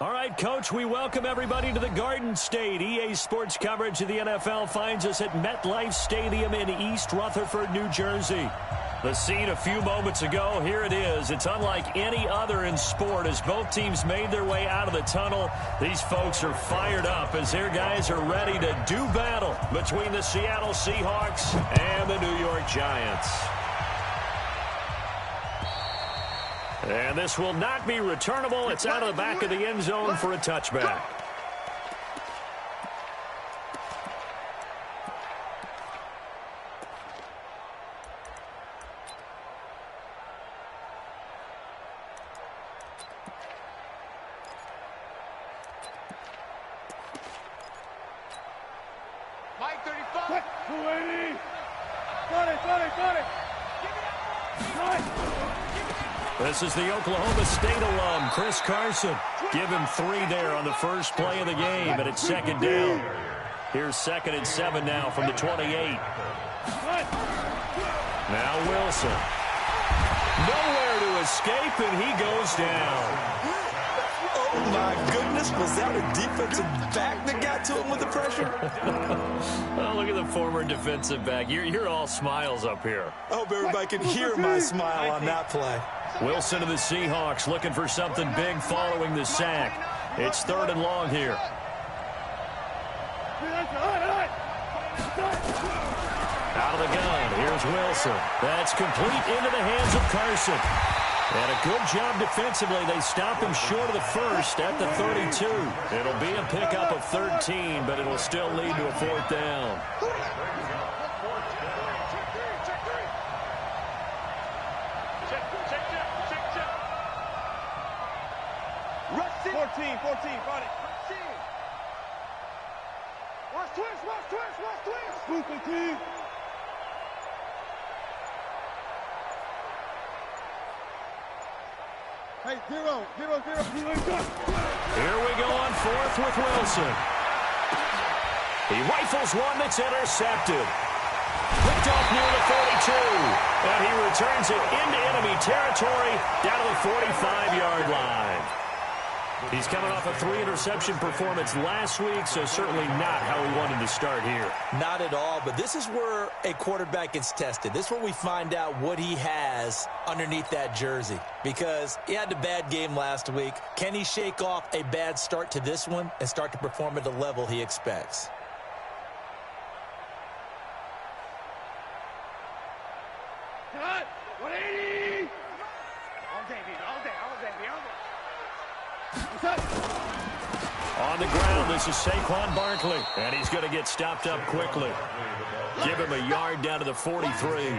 All right, Coach, we welcome everybody to the Garden State. EA Sports coverage of the NFL finds us at MetLife Stadium in East Rutherford, New Jersey. The scene a few moments ago, here it is. It's unlike any other in sport as both teams made their way out of the tunnel. These folks are fired up as their guys are ready to do battle between the Seattle Seahawks and the New York Giants. And this will not be returnable. It's out of the back of the end zone for a touchback. Mike 35. 280. Got it. This is the Oklahoma State alum, Chris Carson. Give him 3 there on the first play of the game, and it's second down. Here's 2nd and 7 now from the 28. Now Wilson. Nowhere to escape, and he goes down. Oh, my goodness. Was that a defensive back that got to him with the pressure? Oh, look at the former defensive back. You're all smiles up here. I hope everybody can hear my smile on that play. Wilson of the Seahawks looking for something big following the sack. It's 3rd and long here. Out of the gun. Here's Wilson. That's complete into the hands of Carson. And a good job defensively. They stop him short of the first at the 32. It'll be a pickup of 13, but it'll still lead to a 4th down. 14, got it. Watch twist. Move the team. Hey, zero. Here we go on 4th with Wilson. He rifles one that's intercepted. Picked off near the 42. And he returns it into enemy territory down to the 45-yard line. He's coming off a 3-interception performance last week, so certainly not how he wanted to start here. Not at all, but this is where a quarterback gets tested. This is where we find out what he has underneath that jersey, because he had a bad game last week. Can he shake off a bad start to this one and start to perform at the level he expects? Cut. 180. All day. On the ground, this is Saquon Barkley, and he's going to get stopped up quickly. Give him a yard down to the 43.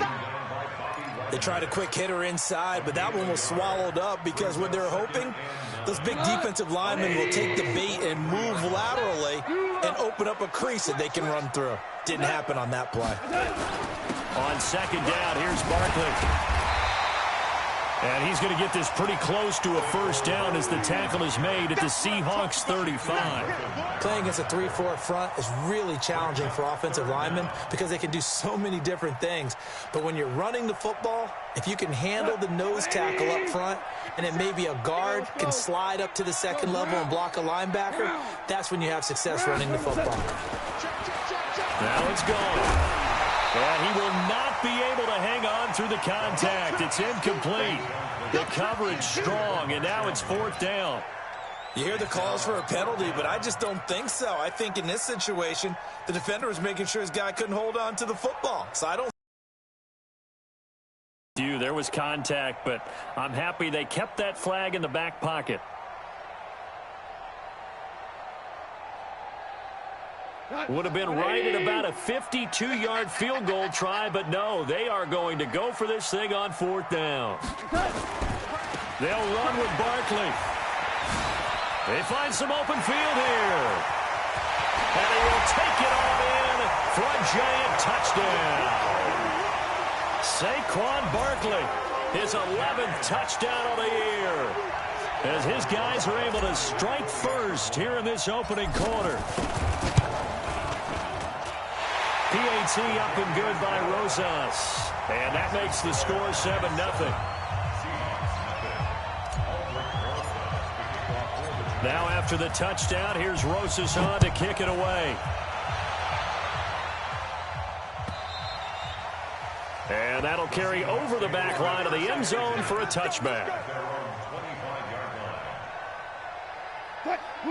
They tried a quick hitter inside, but that one was swallowed up because what they're hoping, those big defensive linemen will take the bait and move laterally and open up a crease that they can run through. Didn't happen on that play. On 2nd down, here's Barkley. And he's going to get this pretty close to a 1st down as the tackle is made at the Seahawks 35. Playing against a 3-4 front is really challenging for offensive linemen because they can do so many different things. But when you're running the football, if you can handle the nose tackle up front and then maybe a guard can slide up to the 2nd level and block a linebacker, that's when you have success running the football. Now it's gone. And he will not be able to hang on through the contact. It's incomplete. The coverage strong, and now it's 4th down. You hear the calls for a penalty, but I just don't think so. I think in this situation, the defender was making sure his guy couldn't hold on to the football. So I don't. There was contact, but I'm happy they kept that flag in the back pocket. Would have been right at about a 52-yard field goal try, but no, they are going to go for this thing on 4th down. They'll run with Barkley. They find some open field here. And he will take it all in for a giant touchdown. Saquon Barkley, his 11th touchdown of the year, as his guys are able to strike first here in this opening quarter. PAT up and good by Rosas. And that makes the score 7-0. Now after the touchdown, here's Rosas to kick it away. And that'll carry over the back line of the end zone for a touchback.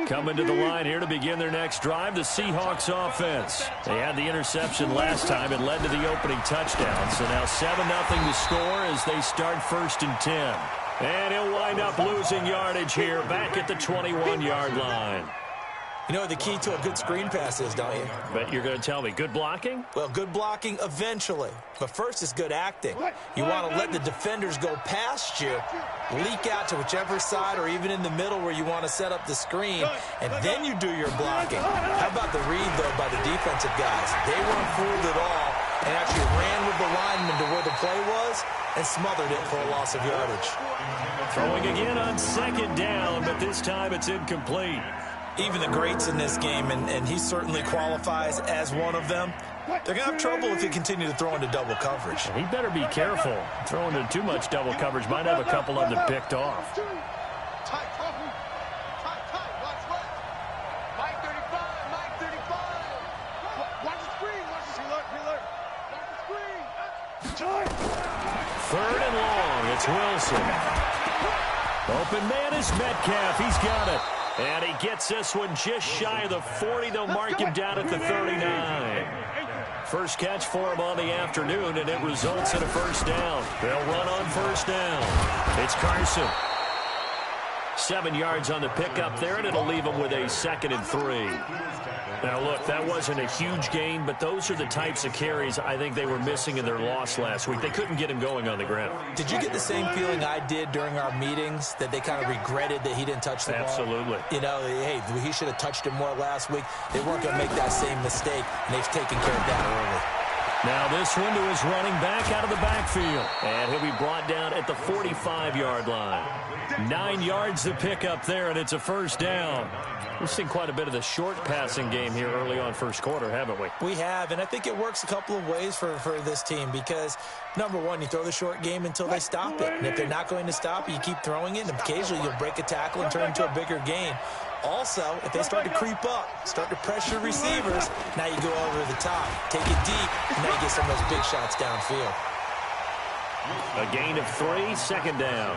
Coming to the line here to begin their next drive, the Seahawks offense. They had the interception last time. It led to the opening touchdown. So now 7-0 to score as they start 1st and 10. And he'll wind up losing yardage here back at the 21-yard line. You know what the key to a good screen pass is, don't you? Bet you're going to tell me. Good blocking? Well, good blocking eventually. But first is good acting. You want to let the defenders go past you, leak out to whichever side or even in the middle where you want to set up the screen, and then you do your blocking. How about the read, though, by the defensive guys? They weren't fooled at all and actually ran with the lineman to where the play was and smothered it for a loss of yardage. Throwing again on 2nd down, but this time it's incomplete. Even the greats in this game, and he certainly qualifies as one of them, they're going to have trouble if they continue to throw into double coverage. He better be careful. Throwing into too much double coverage might have a couple of them picked off. Third and long. It's Wilson. Open man is Metcalf. He's got it. And he gets this one just shy of the 40. They'll mark him down at the 39. First catch for him on the afternoon, and it results in a 1st down. They'll run on 1st down. It's Carson. 7 yards on the pickup there, and it'll leave him with a 2nd and 3. Now, look, that wasn't a huge gain, but those are the types of carries I think they were missing in their loss last week. They couldn't get him going on the ground. Did you get the same feeling I did during our meetings, that they kind of regretted that he didn't touch the ball? Absolutely. You know, hey, he should have touched it more last week. They weren't going to make that same mistake, and they've taken care of that early. Now this one to his running back out of the backfield. And he'll be brought down at the 45-yard line. 9 yards to pick up there, and it's a 1st down. We've seen quite a bit of the short passing game here early on 1st quarter, haven't we? We have, and I think it works a couple of ways for this team because, number one, you throw the short game until they stop it. And if they're not going to stop it, you keep throwing it, and occasionally you'll break a tackle and turn it into a bigger gain. Also, if they start to creep up, start to pressure receivers, now you go over the top, take it deep, and now you get some of those big shots downfield. A gain of 3, 2nd down.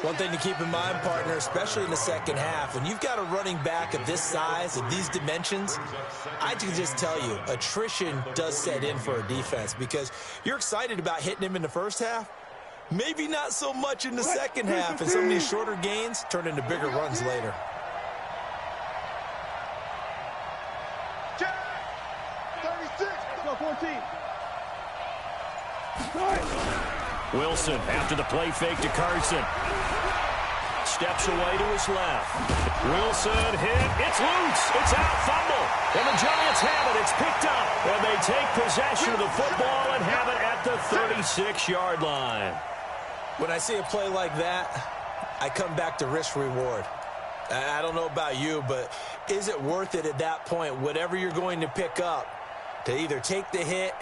One thing to keep in mind, partner, especially in the second half, when you've got a running back of this size, of these dimensions, I can just tell you, attrition does set in for a defense because you're excited about hitting him in the first half, maybe not so much in the second half, and some of these shorter gains turn into bigger runs later. Wilson after the play fake to Carson. Steps away to his left. Wilson hit. It's loose. It's out. Fumble. And the Giants have it. It's picked up. And they take possession of the football and have it at the 36-yard line. When I see a play like that, I come back to risk reward. I don't know about you, but is it worth it at that point, whatever you're going to pick up, to either take the hit,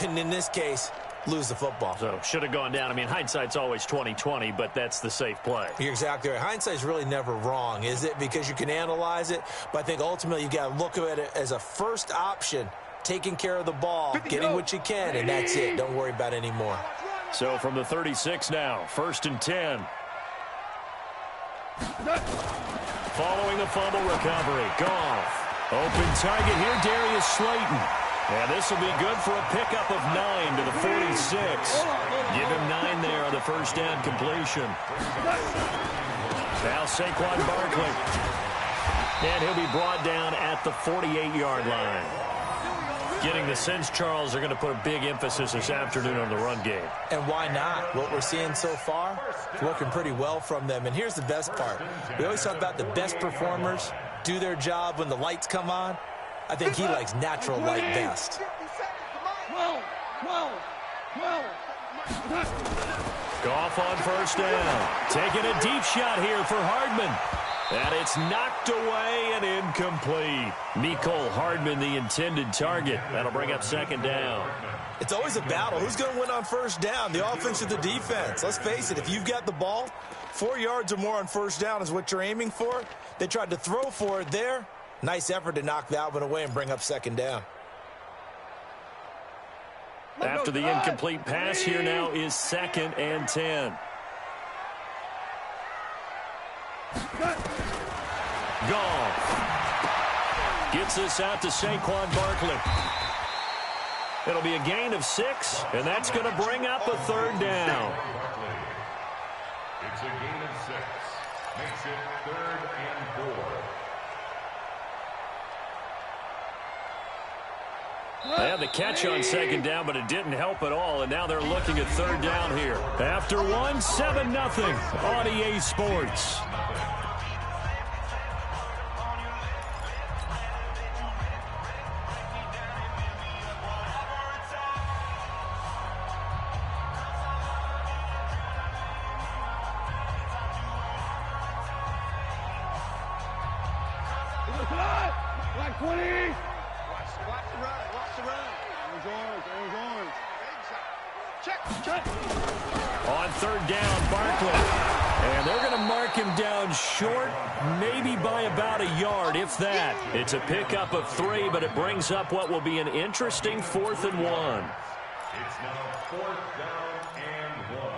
and in this case, lose the football? So should have gone down. I mean, hindsight's always 20/20, but that's the safe play. You're exactly right. Hindsight's really never wrong, is it? Because you can analyze it, but I think ultimately you got to look at it as a first option, taking care of the ball, getting what you can, and that's it. Don't worry about it anymore. So from the 36 now, 1st and 10. Following the fumble recovery, Goff. Open target here, Darius Slayton. And this will be good for a pickup of 9 to the 46. Give him 9 there on the 1st down completion. Now Saquon Barkley. And he'll be brought down at the 48-yard line. Getting the sense, Charles, they're going to put a big emphasis this afternoon on the run game. And why not? What we're seeing so far is working pretty well from them. And here's the best part. We always talk about the best performers do their job when the lights come on. I think he likes natural light best. Goff on 1st down. Taking a deep shot here for Hardman. And it's knocked away and incomplete. Mecole Hardman, the intended target. That'll bring up 2nd down. It's always a battle. Who's going to win on 1st down, the offense or the defense? Let's face it, if you've got the ball, 4 yards or more on first down is what you're aiming for. They tried to throw for it there. Nice effort to knock that one away and bring up second down. After the incomplete pass, here now is 2nd and 10. Goff gets this out to Saquon Barkley. It'll be a gain of 6, and that's going to bring up a 3rd down. It's a gain of 6. Makes it 3rd and 4. They had the catch on 2nd down, but it didn't help at all, and now they're looking at 3rd down here. After 7-0 on EA Sports. Like 20. Watch the run. Watch the run. Orange. Check. On 3rd down, Barkley. And they're going to mark him down short, maybe by about a yard, if that. It's a pickup of 3, but it brings up what will be an interesting 4th and 1. It's now 4th down and 1.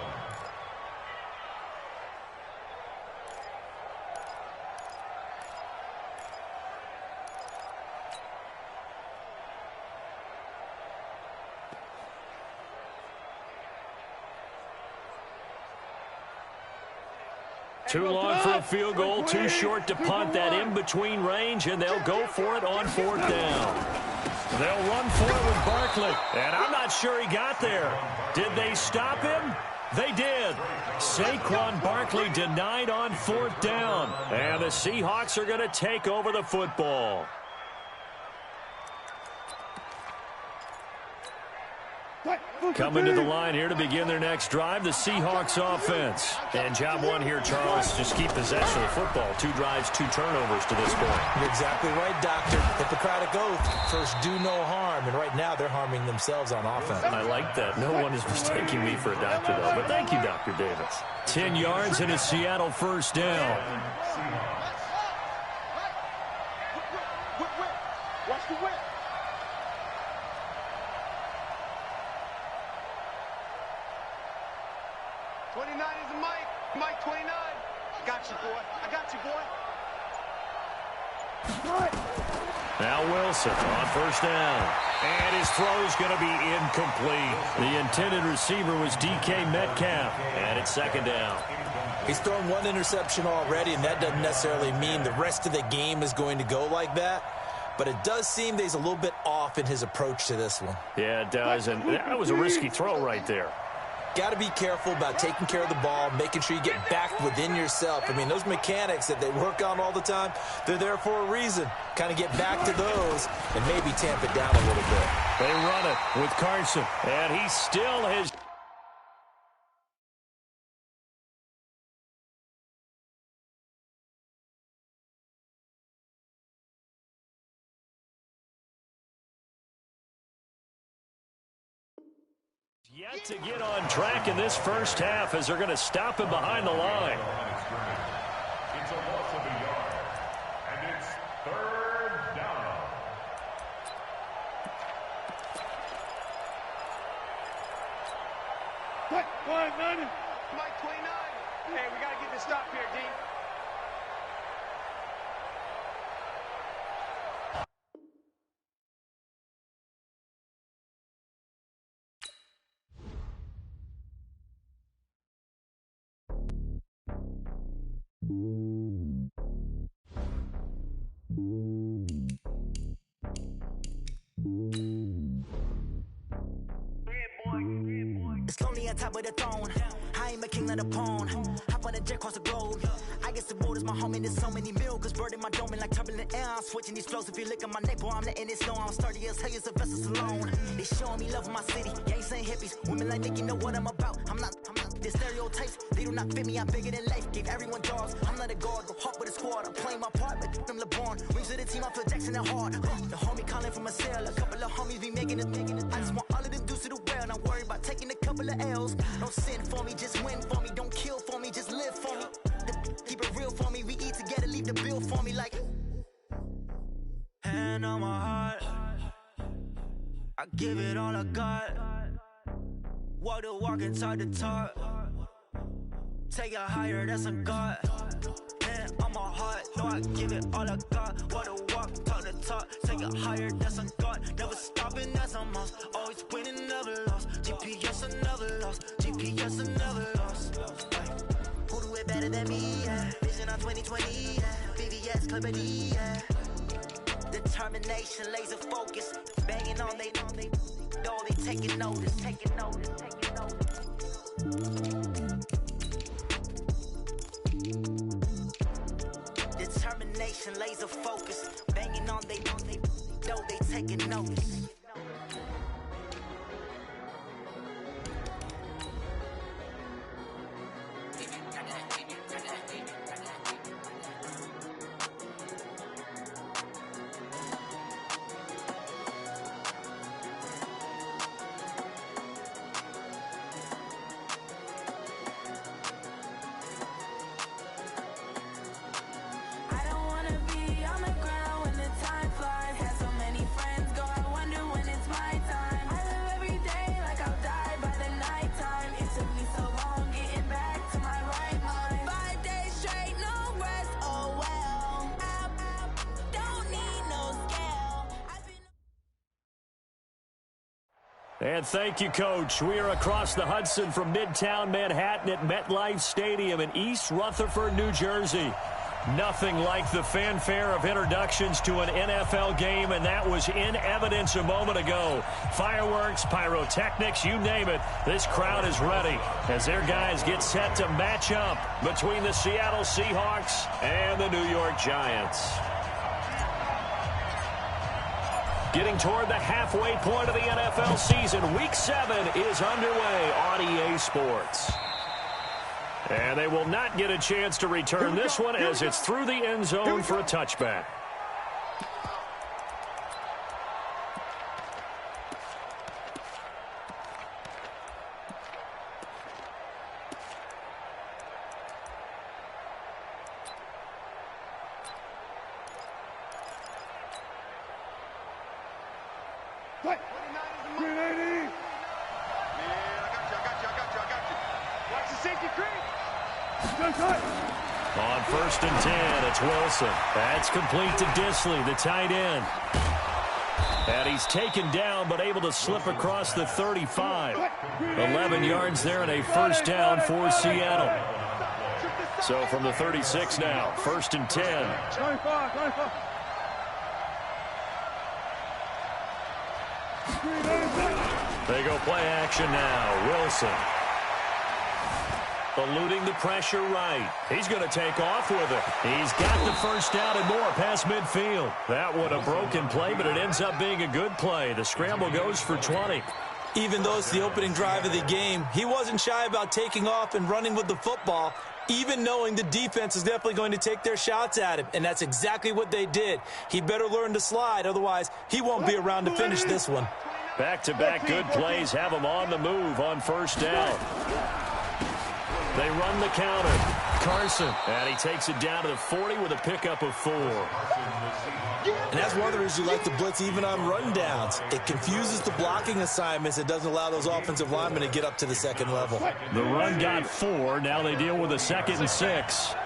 Too long for a field goal, too short to punt that in-between range, and they'll go for it on 4th down. They'll run for it with Barkley, and I'm not sure he got there. Did they stop him? They did. Saquon Barkley denied on 4th down, and the Seahawks are going to take over the football. Coming to the line here to begin their next drive, the Seahawks offense. And job 1 here, Charles, just keep possession of the football. 2 drives, 2 turnovers to this point. You're exactly right, Doctor. Hippocratic oath. First, do no harm. And right now, they're harming themselves on offense. I like that. No one is mistaking me for a doctor, though. But thank you, Dr. Davis. 10 yards and a Seattle 1st down. Watch the whip. Mike 29. I got you, boy. Now Wilson on 1st down. And his throw is going to be incomplete. The intended receiver was DK Metcalf. And it's 2nd down. He's thrown 1 interception already, and that doesn't necessarily mean the rest of the game is going to go like that. But it does seem that he's a little bit off in his approach to this one. Yeah, it does. And that was a risky throw right there. Got to be careful about taking care of the ball, making sure you get back within yourself. I mean, those mechanics that they work on all the time, they're there for a reason. Kind of get back to those and maybe tamp it down a little bit. They run it with Carson, and he still has... yet to get on track in this first half as they're going to stop him behind the line. It's a loss of a yard, and it's 3rd down. What? 190. Mike 29. Hey, we got to get this stop here, D. It's lonely on top of the throne. I ain't a king of the pawn. Hop on a jet across the globe. I guess the world is my home and there's so many milk. Bird in my dome and like turbulent air. I'm switching these flows. If you look at my neck, boy, I'm letting it snow. I'm sturdy as hell, as a vessel alone. They showing me love in my city. Gangs and hippies. Women like Nick, you know what I'm about. I'm not the stereotypes. They do not fit me. I'm bigger than life. Gave everyone jobs. I'm not a guard. Go hard with a squad. I'm playing my part, but them LeBron. Rings of the team, I feel Jackson and hard. The homie calling from a cell. A couple of homies be making it. I just want all of them dudes to the well. Not worry about taking a couple of L's. Don't sin for me, just win for me. Don't kill for me, just live for me. give it all I got. Walk the walk and talk the talk. Take it higher, that's a God. Man, on my heart, know I give it all I got. Walk the walk, talk the talk. Take it higher, that's a God. Never stopping, that's a must. Always winning, never lost. GPS, I never lost. GPS, I never lost. Who do it better than me? Yeah. Vision on 2020. Yeah. VVS, Clippity. Yeah. Determination, laser focus. Banging on they know they taking notice. Taking notice. Taking notice. Determination, laser focus, banging on they know they taking notice. And thank you, Coach. We are across the Hudson from Midtown Manhattan at MetLife Stadium in East Rutherford, New Jersey. Nothing like the fanfare of introductions to an NFL game, and that was in evidence a moment ago. Fireworks, pyrotechnics, you name it. This crowd is ready as their guys get set to match up between the Seattle Seahawks and the New York Giants. Getting toward the halfway point of the NFL season, Week 7 is underway on EA Sports. And they will not get a chance to return this one as it's through the end zone for a touchback. On 1st and 10, it's Wilson. That's complete to Disley, the tight end. And he's taken down but able to slip across the 35. 11 yards there and a first down for Seattle. So from the 36 now, 1st and 10. They go play action now. Wilson. Eluding the pressure right. He's going to take off with it. He's got the first down and more past midfield. That one a broken play, but it ends up being a good play. The scramble goes for 20. Even though it's the opening drive of the game, he wasn't shy about taking off and running with the football, even knowing the defense is definitely going to take their shots at him. And that's exactly what they did. He better learn to slide, otherwise he won't be around to finish this one. Back-to-back good plays have him on the move on first down. They run the counter. Carson. And he takes it down to the 40 with a pickup of 4. And that's one of the reasons you like to blitz even on rundowns. It confuses the blocking assignments. It doesn't allow those offensive linemen to get up to the second level. The run got 4. Now they deal with a 2nd and 6. Now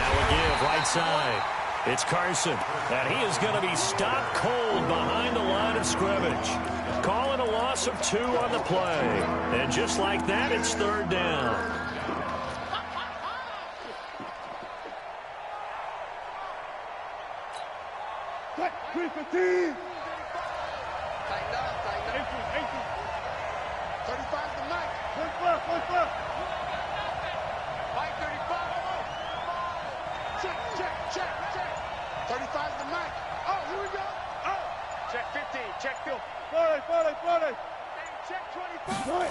a give right side. It's Carson. And he is going to be stopped cold behind the line of scrimmage. Calling a loss of 2 on the play. And just like that, it's 3rd down. Tighten up, tighten up. 35's the night. One foot. Mike 35. Check. 35's the night. Oh, here we go. Oh. Check 15. Check 15. Forward. Check 25.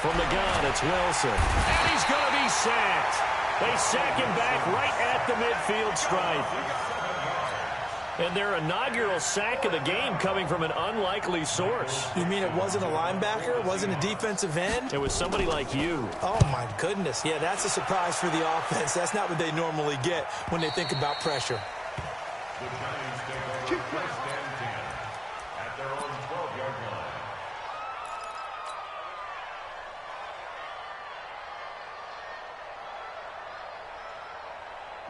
From the gun, it's Wilson. And he's going to be sacked. They sack him back right at the midfield stripe. And their inaugural sack of the game coming from an unlikely source. You mean it wasn't a linebacker? It wasn't a defensive end? It was somebody like you. Oh, my goodness. Yeah, that's a surprise for the offense. That's not what they normally get when they think about pressure. The Giants take over first and 10 at their own 12-yard line.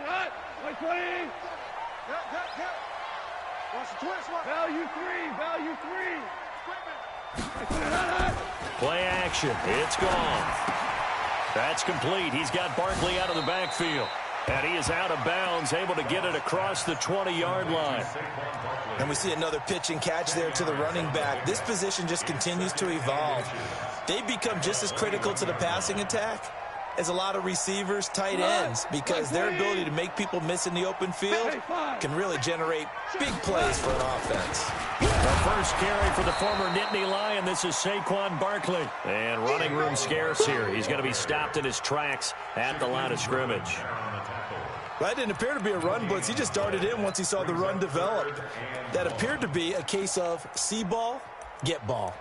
Cut! Like 20! Cut! Watch the twist, watch. Value 3! Play action. It's gone. That's complete. He's got Barkley out of the backfield. And he is out of bounds, able to get it across the 20-yard line. And we see another pitch and catch there to the running back. This position just continues to evolve. They become just as critical to the passing attack as a lot of receivers, tight ends, because their ability to make people miss in the open field can really generate big plays for an offense. The first carry for the former Nittany Lion. This is Saquon Barkley. And running room scarce here. He's going to be stopped in his tracks at the line of scrimmage. That didn't appear to be a run blitz. He just darted in once he saw the run develop. That appeared to be a case of see ball, get ball.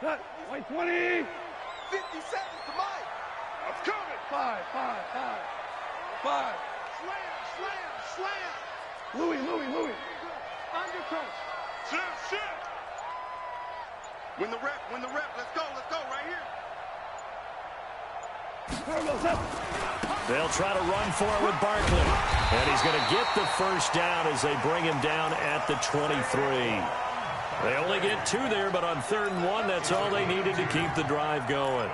Cut! Like 20! 50 seconds to Mike! I'm coming! 5. Slam! Louis! Undercoach! Sit! Win the rep, let's go, right here! They'll try to run for it with Barkley. And he's going to get the first down as they bring him down at the 23. They only get 2 there, but on 3rd and 1, that's all they needed to keep the drive going.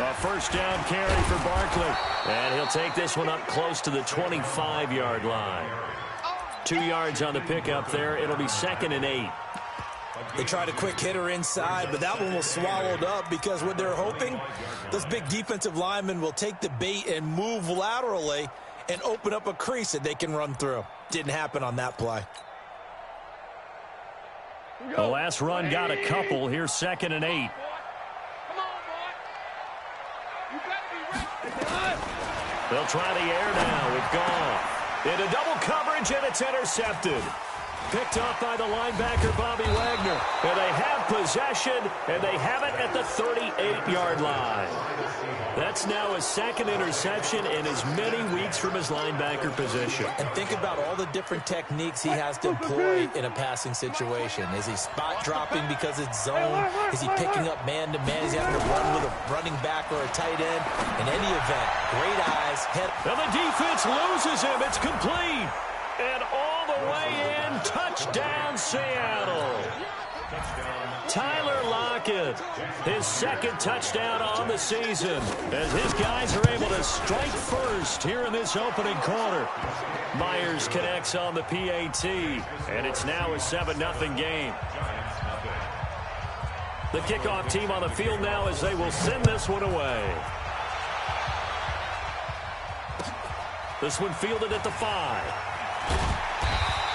A first down carry for Barkley. And he'll take this one up close to the 25-yard line. 2 yards on the pickup there. It'll be 2nd and 8. They tried a quick hitter inside, but that one was swallowed up because what they're hoping, those big defensive linemen will take the bait and move laterally and open up a crease that they can run through. Didn't happen on that play. The last run got a couple. Here's 2nd and 8. They'll try the air now with Goff. Into double coverage, and it's intercepted. Picked off by the linebacker, Bobby Wagner. And they have possession, and they have it at the 38-yard line. That's now his 2nd interception in as many weeks from his linebacker position. And think about all the different techniques he has to employ in a passing situation. Is he spot dropping because it's zone? Is he picking up man-to-man? Is he having to run with a running back or a tight end? In any event, great eyes. Head. And the defense loses him. It's complete. And all the way in, touchdown Seattle. Tyler Lockett, his 2nd touchdown on the season, as his guys are able to strike first here in this opening quarter. Myers connects on the PAT, and it's now a 7-0 game. The kickoff team on the field now as they will send this one away. This one fielded at the 5.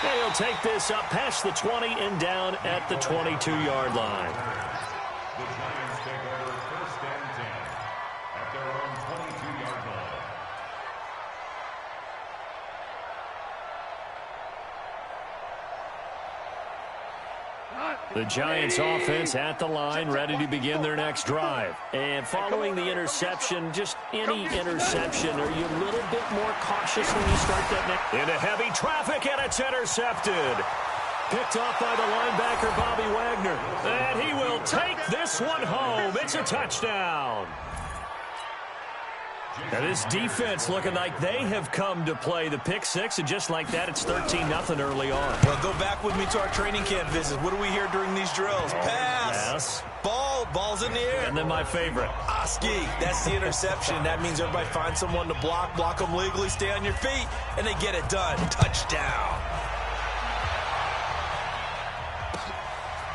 And he'll take this up past the 20 and down at the 22-yard line. The Giants take over 1st and 10 at their own 22-yard line. The Giants offense at the line, ready to begin their next drive. And following the interception, just any interception, are you a little bit more cautious when you start that next? Into heavy traffic, and it's intercepted. Picked off by the linebacker, Bobby Wagner. And he will take this one home. It's a touchdown. Now this defense looking like they have come to play the pick 6, and just like that, it's 13-0 early on. Well, go back with me to our training camp visit. What do we hear during these drills? Pass. Yes. Ball's in the air. And then my favorite. Oski, that's the interception. That means everybody finds someone to block them legally, stay on your feet, and they get it done. Touchdown.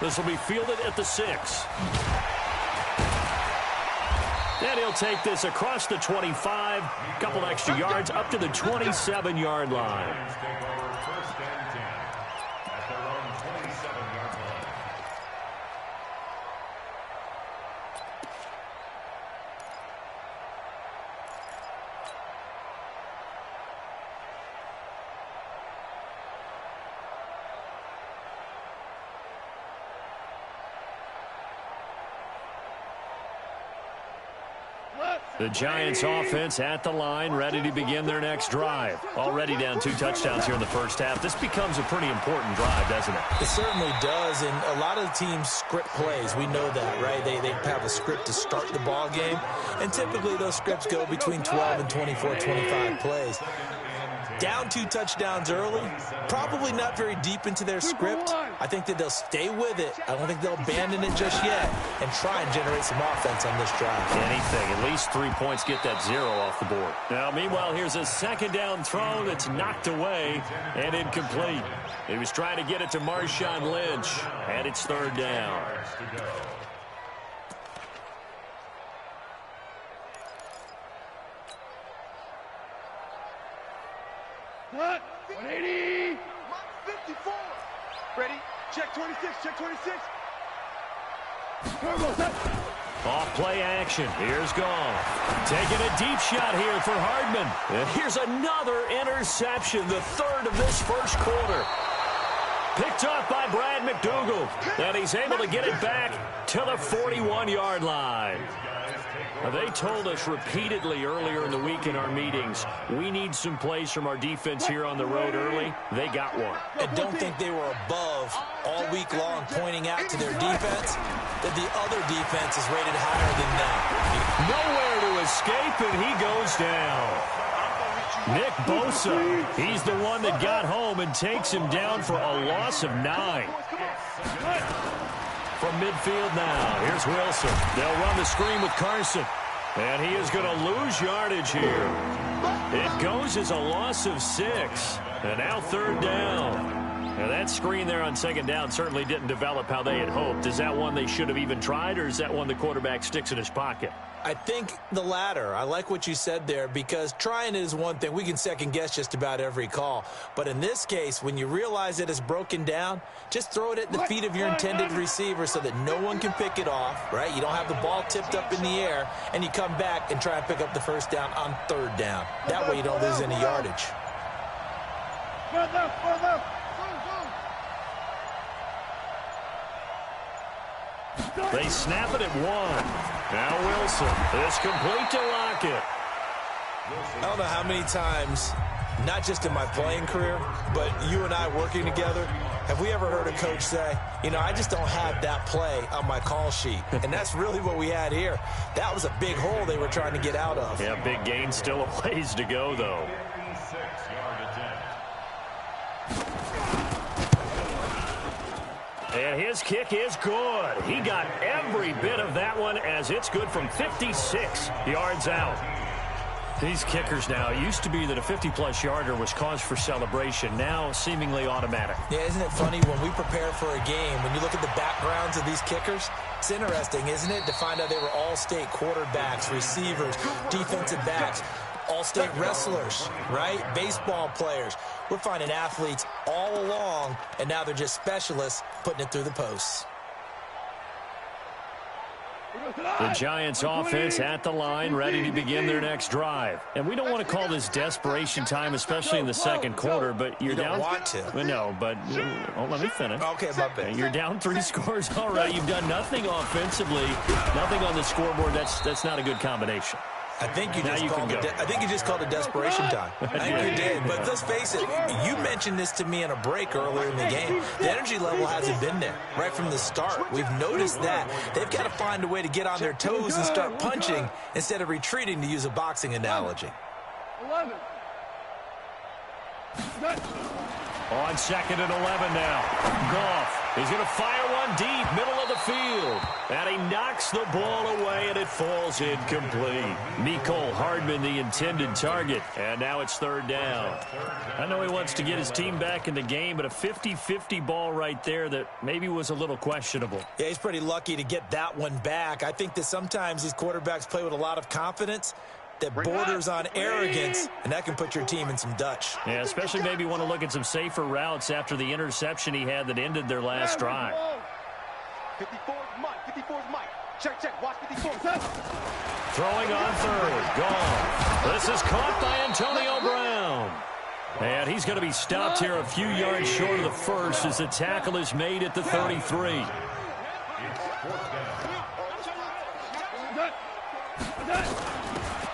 This will be fielded at the 6. And he'll take this across the 25, a couple extra yards up to the 27-yard line. The Giants offense at the line, ready to begin their next drive. Already down 2 touchdowns here in the first half. This becomes a pretty important drive, doesn't it? It certainly does, and a lot of the teams script plays. We know that, right? They have a script to start the ball game, and typically those scripts go between 12 and 24, 25 plays. Down 2 touchdowns early, probably not very deep into their script. I think that they'll stay with it. I don't think they'll abandon it just yet and try and generate some offense on this drive. Anything. At least 3 points get that 0 off the board. Now, meanwhile, here's a second down throw that's knocked away and incomplete. He was trying to get it to Marshawn Lynch, and it's 3rd down. What? 180. 54. Ready? Check 26. Check 26. Off play action. Here's Goff. Taking a deep shot here for Hardman. And here's another interception, the 3rd of this first quarter. Picked off by Brad McDougal. And he's able to get it back to the 41-yard line. Now, they told us repeatedly earlier in the week in our meetings, we need some plays from our defense here on the road early. They got one. And don't think they were above all week long pointing out to their defense that the other defense is rated higher than them. Nowhere to escape, and he goes down. Nick Bosa, he's the one that got home and takes him down for a loss of 9. From midfield now, here's Wilson. They'll run the screen with Carson. And he is going to lose yardage here. It goes as a loss of 6. And now 3rd down. Now that screen there on 2nd down certainly didn't develop how they had hoped. Is that one they should have even tried, or is that one the quarterback sticks in his pocket? I think the latter. I like what you said there, because trying it is one thing. We can second guess just about every call. But in this case, when you realize that it's broken down, just throw it at the feet of your intended receiver so that no one can pick it off, right? You don't have the ball tipped up in the air, and you come back and try and pick up the 1st down on 3rd down. That way you don't lose any yardage. They snap it at 1. Now Wilson is complete to Lockett. I don't know how many times, not just in my playing career, but you and I working together, have we ever heard a coach say, you know, I just don't have that play on my call sheet. And that's really what we had here. That was a big hole they were trying to get out of. Yeah, big gain, still a ways to go, though. And his kick is good. He got every bit of that one, as it's good from 56 yards out. These kickers now, it used to be that a 50-plus yarder was cause for celebration. Now, seemingly automatic. Yeah, isn't it funny when we prepare for a game, when you look at the backgrounds of these kickers, it's interesting, isn't it, to find out they were all-state quarterbacks, receivers, defensive backs, all-state wrestlers, right? Baseball players. We're finding athletes all along, and now they're just specialists putting it through the posts. The Giants offense at the line, ready to begin their next drive. And we don't want to call this desperation time, especially in the 2nd quarter, but you're down. You don't want to. Well, no, but let me finish. Okay, my bad. You're down 3 scores already. You've done nothing offensively, nothing on the scoreboard. That's not a good combination. I think you just called it desperation time. I think you did. But let's face it, you mentioned this to me in a break earlier in the game. The energy level hasn't been there right from the start. We've noticed that. They've got to find a way to get on their toes and start punching instead of retreating, to use a boxing analogy. 11. On 2nd and 11 now. Goff is going to fire one deep, middle of the field. And he knocks the ball away, and it falls incomplete. Mecole Hardman, the intended target. And now it's 3rd down. I know he wants to get his team back in the game, but a 50-50 ball right there that maybe was a little questionable. Yeah, he's pretty lucky to get that one back. I think that sometimes these quarterbacks play with a lot of confidence that borders on arrogance, and that can put your team in some Dutch. Yeah, especially maybe want to look at some safer routes after the interception he had that ended their last drive. 54's Mike. 54's Mike. Check. Watch 54. Throwing on 3rd. Gone. This is caught by Antonio Brown. And he's going to be stopped here a few yards short of the 1st as the tackle is made at the 33.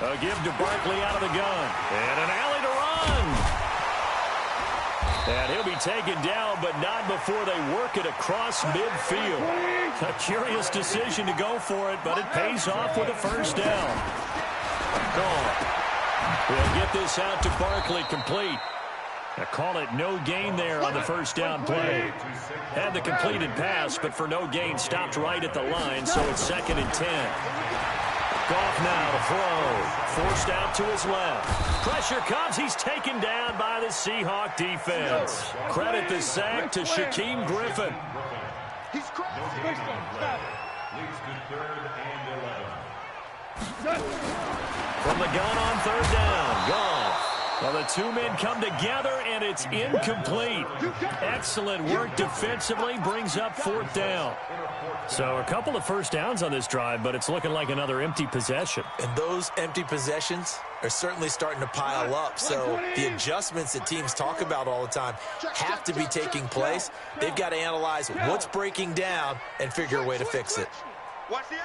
A give to Barkley out of the gun. And an alley to run. And he'll be taken down, but not before they work it across midfield. A curious decision to go for it, but it pays off with a first down. Gone. We'll get this out to Barkley complete. I call it no gain there on the first down play. Had the completed pass, but for no gain, stopped right at the line, so it's 2nd and 10. Goff now to throw. Forced out to his left. Pressure comes. He's taken down by the Seahawk defense. Credit the sack to Shaquem Griffin. He's crazy. Leads to 3rd and 11. From the gun on 3rd down. Goff. Well, the two men come together, and it's incomplete. Excellent work defensively, brings up 4th down. So a couple of first downs on this drive, but it's looking like another empty possession. And those empty possessions are certainly starting to pile up. So the adjustments that teams talk about all the time have to be taking place. They've got to analyze what's breaking down and figure a way to fix it. Watch the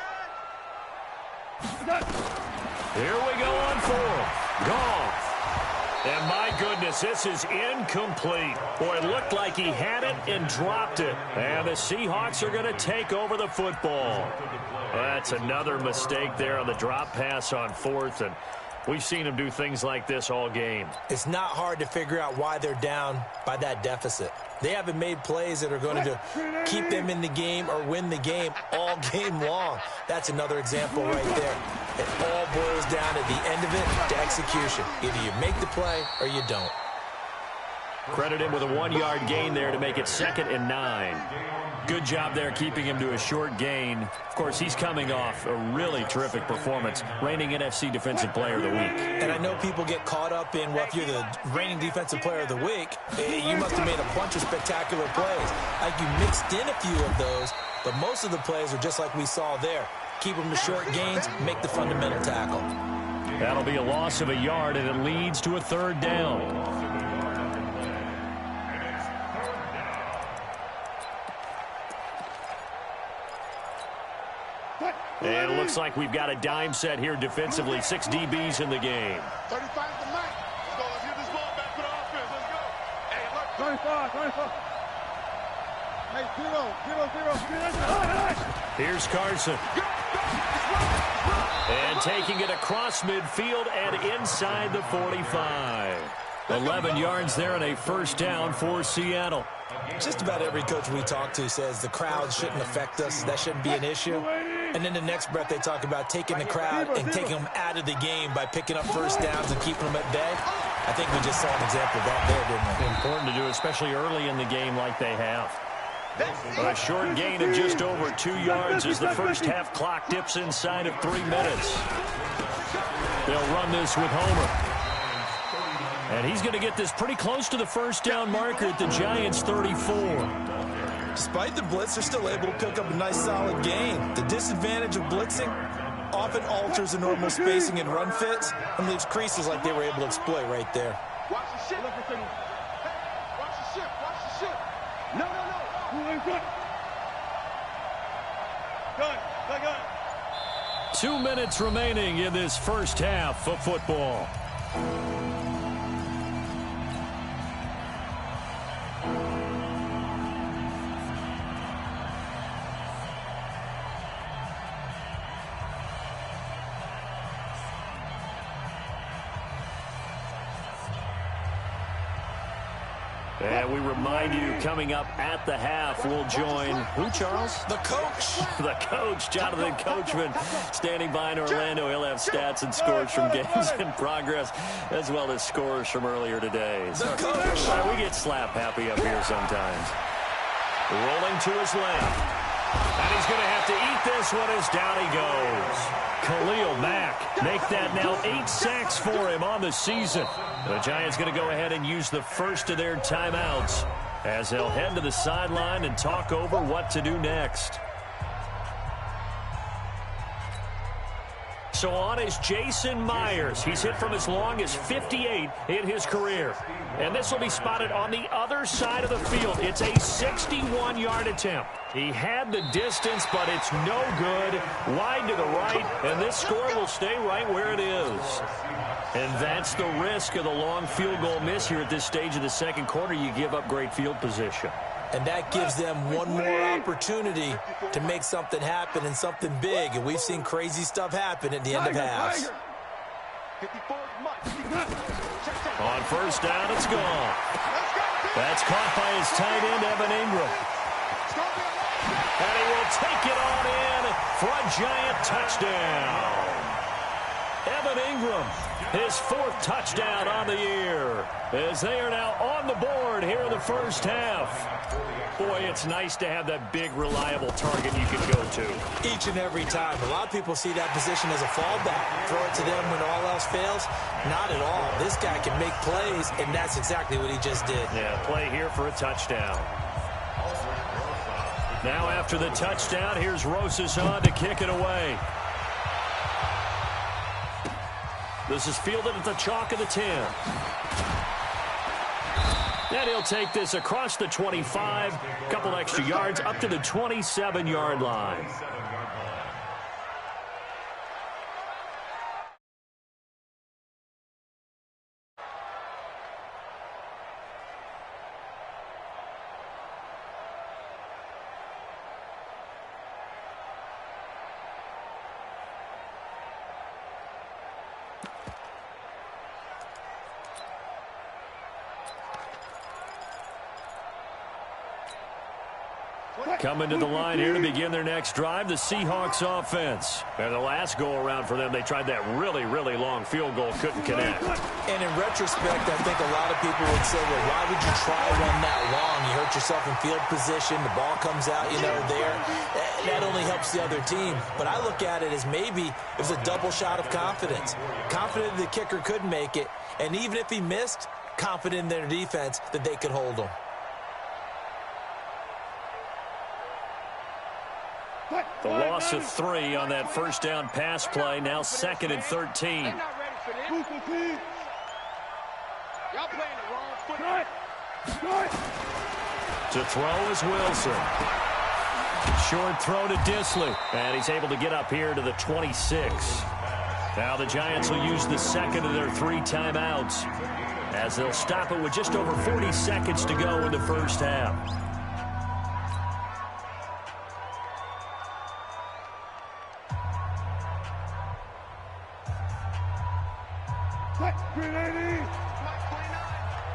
Here we go on 4th. Goff. And my goodness, this is incomplete. Boy, it looked like he had it and dropped it. And the Seahawks are going to take over the football. That's another mistake there on the drop pass on 4th. And we've seen him do things like this all game. It's not hard to figure out why they're down by that deficit. They haven't made plays that are going to keep them in the game or win the game all game long. That's another example right there. It all boils down at the end of it to execution. Either you make the play or you don't. Credit him with a 1-yard gain there to make it 2nd and 9. Good job there keeping him to a short gain. Of course, he's coming off a really terrific performance, reigning NFC Defensive Player of the Week. And I know people get caught up in, well, if you're the reigning Defensive Player of the Week, you must have made a bunch of spectacular plays. Like you mixed in a few of those, but most of the plays are just like we saw there. Keep them to short gains, make the fundamental tackle. That'll be a loss of a yard, and it leads to a 3rd down. And it looks like we've got a dime set here defensively. 6 DBs in the game. 35 to Mike. Let's go. Let's get this ball back for the offense. Let's go. Hey, look. 25. Hey, 0. Here's Carson. And taking it across midfield and inside the 45. 11 yards there and a first down for Seattle. Just about every coach we talk to says the crowd shouldn't affect us. That shouldn't be an issue. And then the next breath they talk about taking the crowd and taking them out of the game by picking up first downs and keeping them at bay. I think we just saw an example of that there, didn't we? Important to do, especially early in the game like they have. A short gain of just over 2 yards as the first half clock dips inside of 3 minutes. They'll run this with Homer. And he's going to get this pretty close to the first down marker at the Giants' 34. Despite the blitz, they're still able to pick up a nice solid gain. The disadvantage of blitzing often alters the normal spacing and run fits and leaves creases like they were able to exploit right there. Watch the ship. Hey, watch the ship. Watch the ship. No. Gun. 2 minutes remaining in this first half of football. And we remind you, coming up at the half, we'll join who, Charles? The coach. The coach, Jonathan Coachman, standing by in Orlando. He'll have stats and scores from games in progress, as well as scores from earlier today. So, we get slap happy up here sometimes. Rolling to his left. And he's going to have to eat this one as down he goes. Khalil Mack make that now 8 sacks for him on the season. The Giants going to go ahead and use the first of their timeouts as they'll head to the sideline and talk over what to do next. So on is Jason Myers. He's hit from as long as 58 in his career. And this will be spotted on the other side of the field. It's a 61-yard attempt. He had the distance, but it's no good. Wide to the right, and this score will stay right where it is. And that's the risk of the long field goal miss here at this stage of the second quarter. You give up great field position. And that gives them one more opportunity to make something happen and something big. And we've seen crazy stuff happen at the end of halves. On first down, it's gone. That's caught by his tight end, Evan Ingram. And he will take it on in for a giant touchdown. Evan Ingram, his 4th touchdown on the year, as they are now on the board here in the first half. Boy, it's nice to have that big, reliable target you can go to. Each and every time. A lot of people see that position as a fallback. Throw it to them when all else fails. Not at all. This guy can make plays, and that's exactly what he just did. Yeah, play here for a touchdown. Now after the touchdown, here's Rosas on to kick it away. This is fielded at the chalk of the 10. And he'll take this across the 25, couple extra yards up to the 27-yard line. Coming to the line here to begin their next drive, the Seahawks offense. And the last go-around for them, they tried that really, really long field goal, couldn't connect. And in retrospect, I think a lot of people would say, well, why would you try one that long? You hurt yourself in field position, the ball comes out, there. That only helps the other team. But I look at it as maybe it was a double shot of confidence. Confident the kicker could make it, and even if he missed, confident in their defense that they could hold him. The loss of 3 on that first down pass play. Now 2nd and 13. They're not ready for this. Y'all playing the wrong foot. To throw is Wilson. Short throw to Disley. And he's able to get up here to the 26. Now the Giants will use the 2nd of their 3 timeouts, as they'll stop it with just over 40 seconds to go in the first half.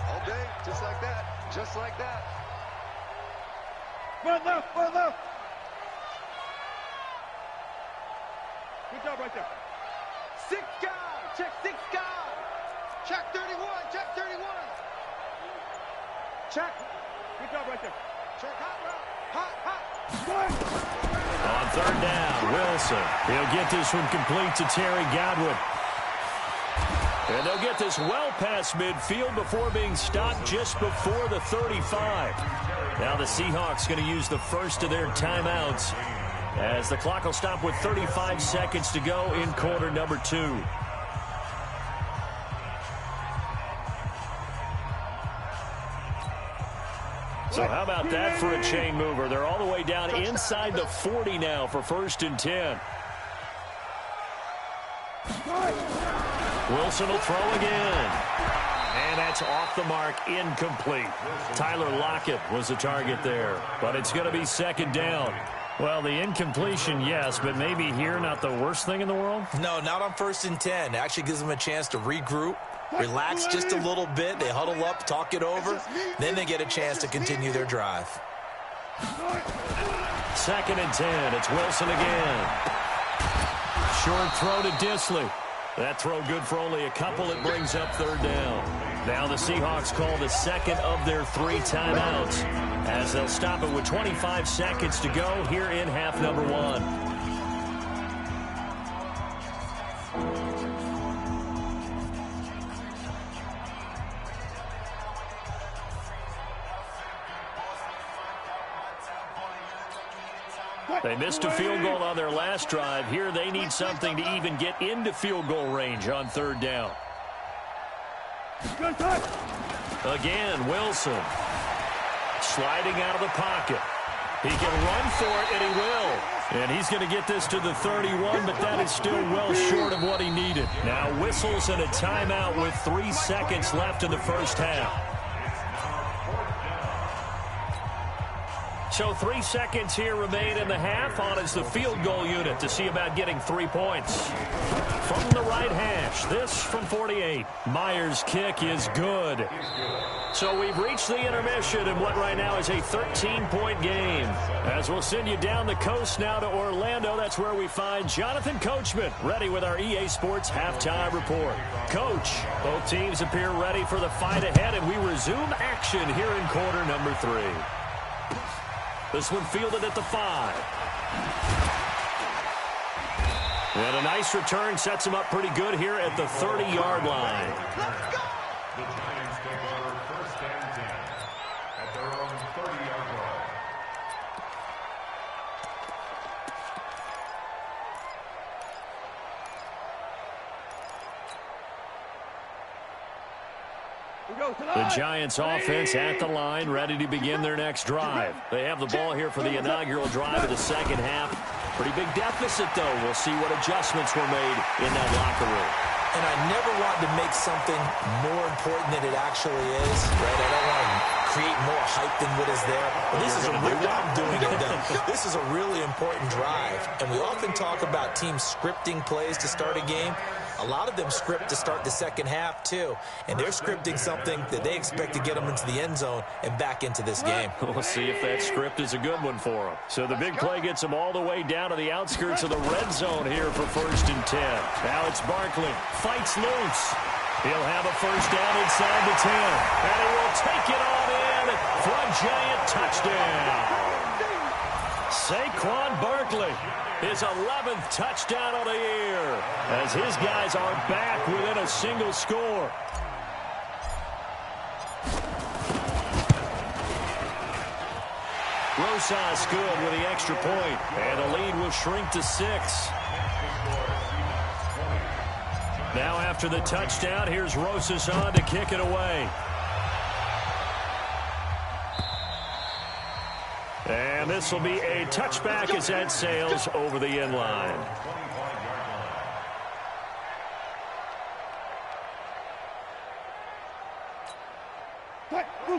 All day, just like that. Just like that. Run left, run left. Good job right there. 6 guy. Check 6 guy. Check 31. Check 31. Check. Good job right there. Check hot route. Hot, hot. On 3rd down, Wilson. He'll get this one complete to Terry Godwin. And they'll get this well past midfield before being stopped just before the 35. Now the Seahawks going to use the first of their timeouts, as the clock will stop with 35 seconds to go in quarter number 2. So how about that for a chain mover? They're all the way down inside the 40 now for 1st and 10. Wilson will throw again. And that's off the mark, incomplete. Tyler Lockett was the target there, but it's going to be 2nd down. Well, the incompletion, yes, but maybe here not the worst thing in the world? No, not on 1st and 10. It actually gives them a chance to regroup, relax just a little bit. They huddle up, talk it over. Then they get a chance to continue their drive. 2nd and 10. It's Wilson again. Short throw to Disley. That throw good for only a couple. It brings up 3rd down. Now the Seahawks call the 2nd of their 3 timeouts, as they'll stop it with 25 seconds to go here in half number 1. They missed a field goal on their last drive. Here they need something to even get into field goal range on third down. Again, Wilson. Sliding out of the pocket. He can run for it, and he will. And he's going to get this to the 31, but that is still well short of what he needed. Now whistles and a timeout with 3 seconds left in the first half. So 3 seconds here remain in the half. On is the field goal unit to see about getting 3 points. From the right hash, this from 48. Myers' kick is good. So we've reached the intermission in what right now is a 13-point game. As we'll send you down the coast now to Orlando, that's where we find Jonathan Coachman ready with our EA Sports halftime report. Coach, both teams appear ready for the fight ahead, and we resume action here in quarter number 3. This one fielded at the 5. And a nice return sets him up pretty good here at the 30-yard line. Let's go! The Giants take over first and 10 at their own 30-yard line. The Giants offense at the line, ready to begin their next drive. They have the ball here for the inaugural drive of the second half. Pretty big deficit, though. We'll see what adjustments were made in that locker room. And I never want to make something more important than it actually is, right? I don't want to create more hype than what is there. But this is a really, I'm doing it then. This is a really important drive. And we often talk about teams scripting plays to start a game. A lot of them script to start the second half, too. And they're scripting something that they expect to get them into the end zone and back into this game. We'll see if that script is a good one for them. So the big play gets them all the way down to the outskirts of the red zone here for first and 10. Now it's Barkley. Fights loose. He'll have a first down inside the 10. And he will take it on in for a giant touchdown. Saquon Barkley, his 11th touchdown of the year, as his guys are back within a single score. Rosas good with the extra point, and the lead will shrink to 6. Now after the touchdown, here's Rosas on to kick it away. And this will be a touchback as that sails over the end line.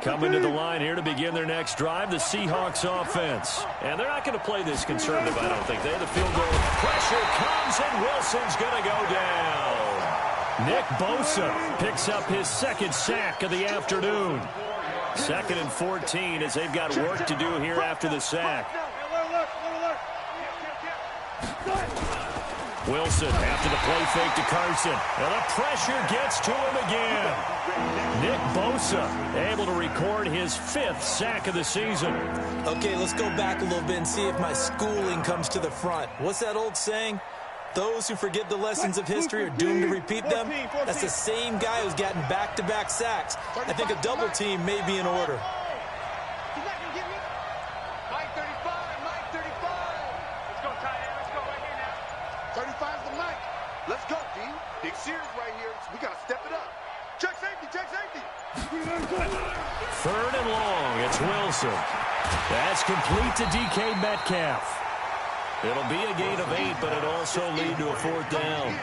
Coming to the line here to begin their next drive, the Seahawks offense. And they're not going to play this conservative, I don't think. They have the field goal. Pressure comes, and Wilson's going to go down. Nick Bosa picks up his second sack of the afternoon. 2nd and 14 as they've got work to do here after the sack. Wilson after the play fake to Carson. And the pressure gets to him again. Nick Bosa able to record his 5th sack of the season. Okay, let's go back a little bit and see if my schooling comes to the front. What's that old saying? Those who forget the lessons of history are doomed to repeat them. That's the same guy who's gotten back-to-back sacks. I think a double team may be in order. He's not going to get me. Mike 35, Mike 35. Let's go, tight end. Let's go right here now. 35's the Mike. Let's go, D. Big series right here. We got to step it up. Check safety, check safety. 3rd and long. It's Wilson. That's complete to DK Metcalf. It'll be a gain of 8, but it'll also lead to a 4th down.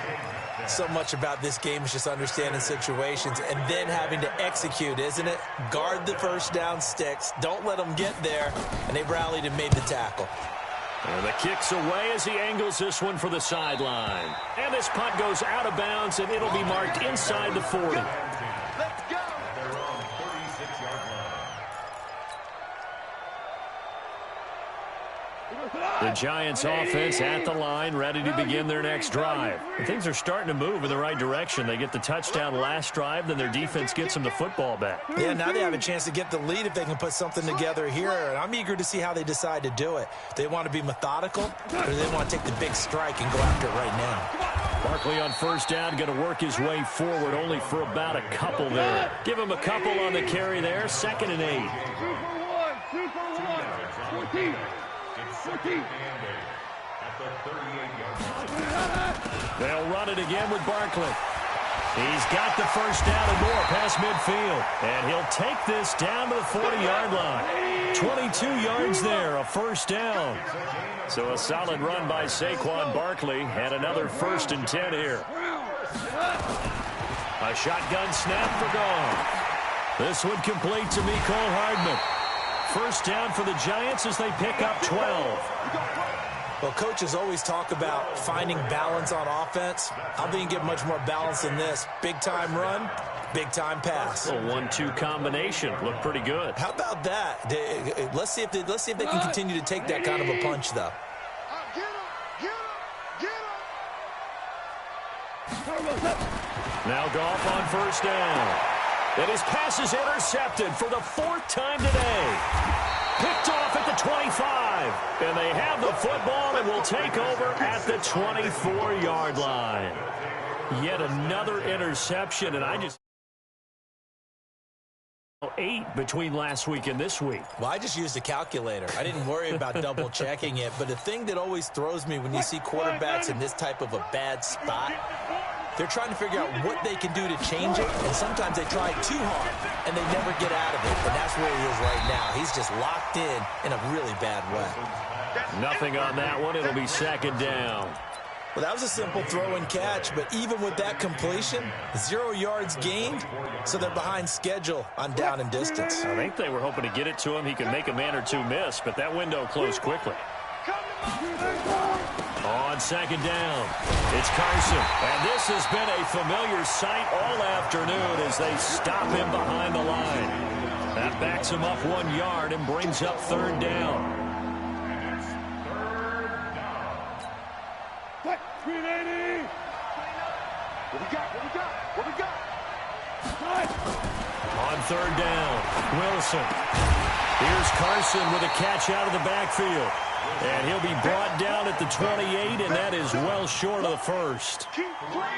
So much about this game is just understanding situations and then having to execute, isn't it? Guard the first down sticks. Don't let them get there. And they rallied and made the tackle. And the kick's away as he angles this one for the sideline. And this punt goes out of bounds, and it'll be marked inside the 40. Let's go. Their own 36-yard line. The Giants offense at the line, ready to begin their next drive. And things are starting to move in the right direction. They get the touchdown last drive, then their defense gets them the football back. Yeah, now they have a chance to get the lead if they can put something together here. And I'm eager to see how they decide to do it. They want to be methodical, or do they want to take the big strike and go after it right now? Barkley on first down, going to work his way forward, only for about a couple there. Give him a couple on the carry there, 2nd and 8. 2 for 1, 2 for 1, 14. It's second and 8 at the 38-yard line. They'll run it again with Barkley. He's got the first down and more past midfield. And he'll take this down to the 40-yard line. 22 yards there, a first down. So a solid run by Saquon Barkley and another 1st and 10 here. A shotgun snap for Goff. This one complete to Mecole Hardman. First down for the Giants as they pick up 12. Well, coaches always talk about finding balance on offense. I don't think you get much more balance than this. Big-time run, big-time pass. A 1-2 combination. Looked pretty good. How about that? Let's see if they can continue to take that kind of a punch, though. Now Goff on first down. And his pass is intercepted for the 4th time today. Picked off at the 25. And they have the football and will take over at the 24-yard line. Yet another interception, and I just... 8 between last week and this week. Well, I just used a calculator. I didn't worry about double-checking it. But the thing that always throws me when you see quarterbacks in this type of a bad spot, they're trying to figure out what they can do to change it, and sometimes they try too hard, and they never get out of it. And that's where he is right now. He's just locked in a really bad way. Nothing on that one. It'll be 2nd down. Well, that was a simple throw and catch, but even with that completion, 0 yards gained, so they're behind schedule on down and distance. I think they were hoping to get it to him. He could make a man or two miss, but that window closed quickly. On 2nd down, it's Carson. And this has been a familiar sight all afternoon as they stop him behind the line. That backs him up 1 yard and brings up 3rd down. What? 380! What we got? On 3rd down, Wilson. Here's Carson with a catch out of the backfield. And he'll be brought down at the 28, and that is well short of the first.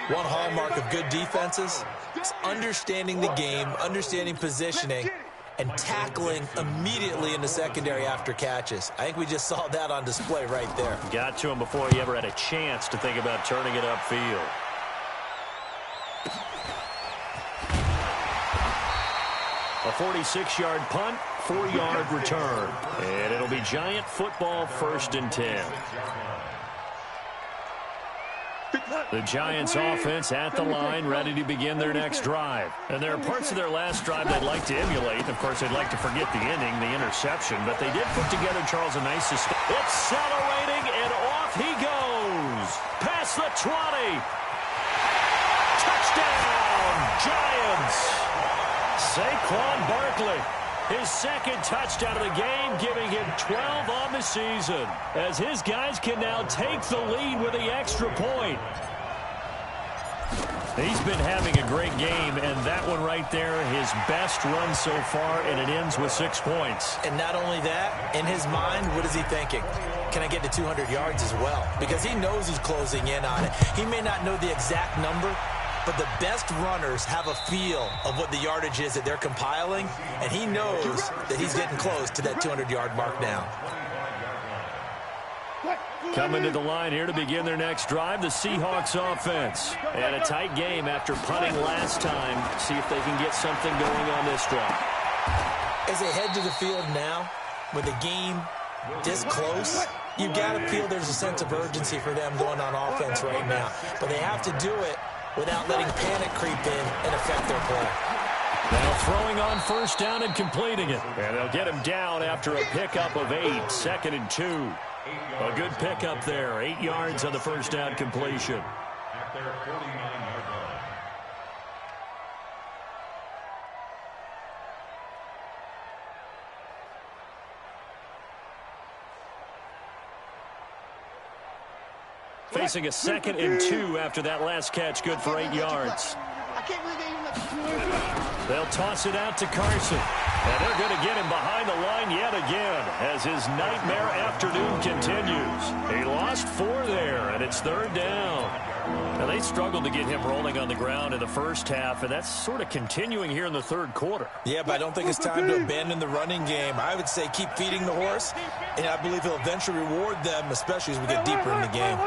One hallmark of good defenses is understanding the game, understanding positioning, and tackling immediately in the secondary after catches. I think we just saw that on display right there. Got to him before he ever had a chance to think about turning it upfield. A 46-yard punt, 4-yard return. And it'll be Giant football 1st and 10. The Giants offense at the line, ready to begin their next drive. And there are parts of their last drive they'd like to emulate. Of course, they'd like to forget the ending, the interception. But they did put together, Charles, a nice system. Accelerating, and off he goes. Past the 20. Touchdown, Giants. Saquon Barkley, his 2nd touchdown of the game, giving him 12 on the season, as his guys can now take the lead with the extra point. He's been having a great game, and that one right there, his best run so far, and it ends with 6 points. And not only that, in his mind, what is he thinking? Can I get to 200 yards as well? Because he knows he's closing in on it. He may not know the exact number, but the best runners have a feel of what the yardage is that they're compiling, and he knows that he's getting close to that 200-yard mark now. Coming to the line here to begin their next drive, the Seahawks offense. And a tight game after punting last time. See if they can get something going on this drive. As they head to the field now, with the game this close, you've got to feel there's a sense of urgency for them going on offense right now. But they have to do it without letting panic creep in and affect their play. Now throwing on first down and completing it. And they'll get him down after a pickup of 8, 2nd and 2. A good pickup there, 8 yards on the first down completion. At their 49-yard line. Facing a 2nd and 2 after that last catch, good for 8 yards. They'll toss it out to Carson. And they're going to get him behind the line yet again as his nightmare afternoon continues. He lost 4 there, and it's 3rd down. Now, they struggled to get him rolling on the ground in the first half, and that's sort of continuing here in the third quarter. Yeah, but I don't think it's time to abandon the running game. I would say keep feeding the horse, and I believe he'll eventually reward them, especially as we get deeper in the game.